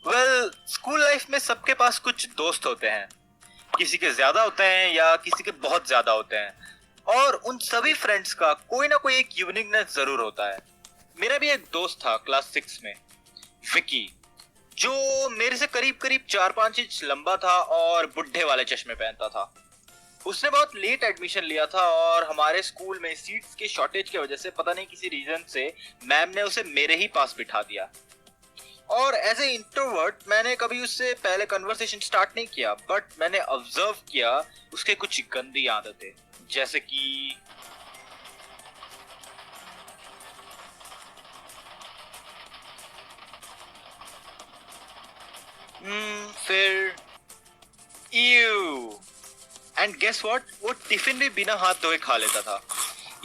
School life में सबके पास कुछ दोस्त होते हैं। किसी के ज्यादा होते हैं या किसी के बहुत ज्यादा होते हैं, और उन सभी फ्रेंड्स का कोई ना कोई एक यूनिकनेस जरूर होता है। मेरा भी एक दोस्त था क्लास 6 में, विकी, जो मेरे से करीब करीब 4-5 इंच लंबा था और बुढ़े वाले चश्मे पहनता था। उसने बहुत लेट एडमिशन लिया था और हमारे स्कूल में सीट्स के शॉर्टेज की वजह से पता नहीं किसी रीजन से मैम ने उसे मेरे ही पास बिठा दिया। और एज ए इंट्रोवर्ट मैंने कभी उससे पहले कन्वर्सेशन स्टार्ट नहीं किया, बट मैंने ऑब्जर्व किया उसके कुछ गंदी आदतें, जैसे कि फिर यू एंड गेस व्हाट, वो टिफिन भी बिना हाथ धोए खा लेता था।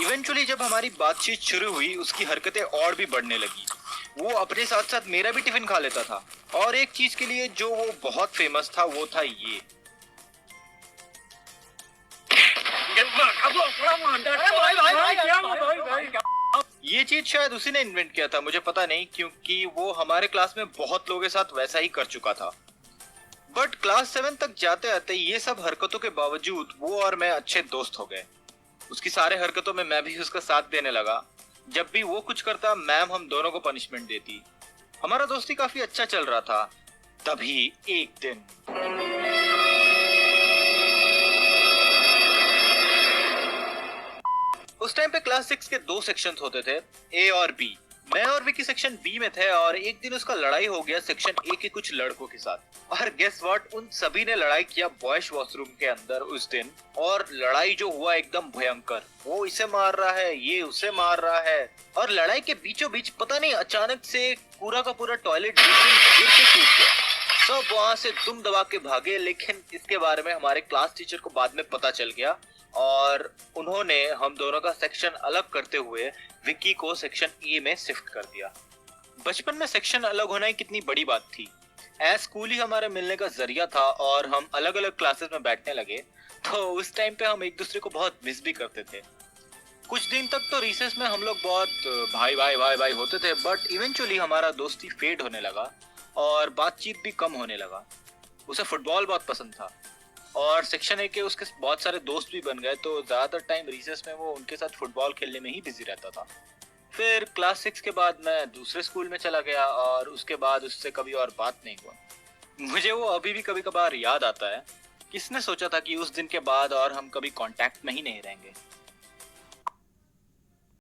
इवेंचुअली जब हमारी बातचीत शुरू हुई उसकी हरकतें और भी बढ़ने लगी। वो अपने साथ साथ मेरा भी टिफिन खा लेता था, और एक चीज के लिए जो वो बहुत फेमस था वो था ये। ये चीज शायद उसी ने इन्वेंट किया था, मुझे पता नहीं, क्योंकि वो हमारे क्लास में बहुत लोगों के साथ वैसा ही कर चुका था। बट क्लास 7 तक जाते आते ये सब हरकतों के बावजूद वो और मैं अच्छे दोस्त हो गए। उसकी सारे हरकतों में मैं भी उसका साथ देने लगा। जब भी वो कुछ करता मैम हम दोनों को पनिशमेंट देती। हमारा दोस्ती काफी अच्छा चल रहा था। तभी एक दिन उस टाइम पे क्लास 6 के दो सेक्शंस होते थे, ए और बी। मैं और विकी सेक्शन बी में थे, और एक दिन उसका लड़ाई हो गया सेक्शन ए के कुछ लड़कों के साथ। और गेस व्हाट, उन सभी ने लड़ाई किया बॉयज वॉशरूम के अंदर उस दिन। और लड़ाई जो हुआ एकदम भयंकर, वो इसे मार रहा है, ये उसे मार रहा है, और लड़ाई के बीचों बीच पता नहीं अचानक से पूरा का पूरा टॉयलेट गिर के टूट गया। सब वहां से दुम दबा के भागे, लेकिन इसके बारे में हमारे क्लास टीचर को बाद में पता चल गया, और उन्होंने हम दोनों का सेक्शन अलग करते हुए विक्की को सेक्शन ए में शिफ्ट कर दिया। बचपन में सेक्शन अलग होना ही कितनी बड़ी बात थी। स्कूल ही हमारे मिलने का जरिया था, और हम अलग अलग क्लासेस में बैठने लगे, तो उस टाइम पे हम एक दूसरे को बहुत मिस भी करते थे। कुछ दिन तक तो रिसेस में हम लोग बहुत भाई भाई भाई भाई होते थे, बट इवेंचुअली हमारा दोस्ती फेड होने लगा और बातचीत भी कम होने लगा। उसे फुटबॉल बहुत पसंद था, और सेक्शन ए के उसके बहुत सारे दोस्त भी बन गए, तो ज्यादातर टाइम रिसेस में वो उनके साथ फुटबॉल खेलने में ही बिजी रहता था। फिर क्लास 6 के बाद मैं दूसरे स्कूल में चला गया, और उसके बाद उससे कभी और बात नहीं हुआ। मुझे वो अभी भी कभी कभार याद आता है। किसने सोचा था कि उस दिन के बाद और हम कभी कांटेक्ट में ही नहीं रहेंगे।